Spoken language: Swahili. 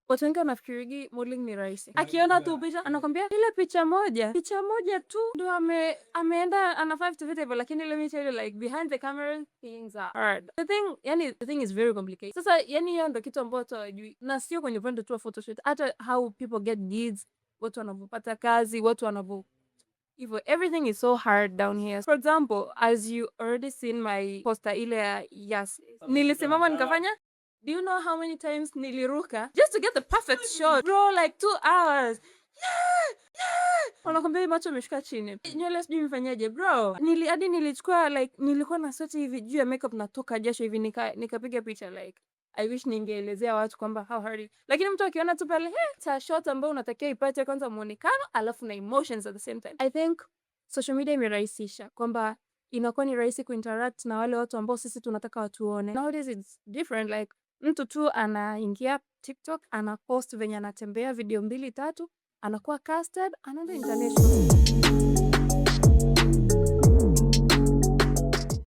watu wengi wanafikirigi modeling ni rahisi. Akiona tu picha anakwambia ile picha moja tu ndio ameenda anafanya vitu vyote hivyo, lakini let me tell you, like behind the camera things are hard. The thing is very complicated. Sasa yani hiyo ndio kitu ambacho hawajui, na sio kwenye upande tu wa photoshoot, hata how people get gigs, watu wanavyopata kazi, watu wanavyo hivyo, everything is so hard down here. For example, as you already seen my poster ile ya yes, nilisimama nikafanya, do you know how many times niliruka just to get the perfect shot, bro? Like 2 hours. Wanakwambia macho ameshuka chini, nywele sijui mfanyaje bro. Hadi nilichukua like nilikuwa na sweat hivi juu ya makeup, natoka jasho hivi, nikapiga picha. Like I wish ningeelezea watu kwamba how hard, lakini mtu akiona tu pale ta shot ambayo unatakiwa ipate kwanza muonekano alafu na emotions at the same time. I think social media imerahisisha kwamba inakuwa ni rahisi kuinteract na wale watu ambao sisi tunataka watuone. Nowadays it's different, like mtu tu anaingia TikTok, anapost venye anatembea video 2-3, anakuwa casted, anaenda international.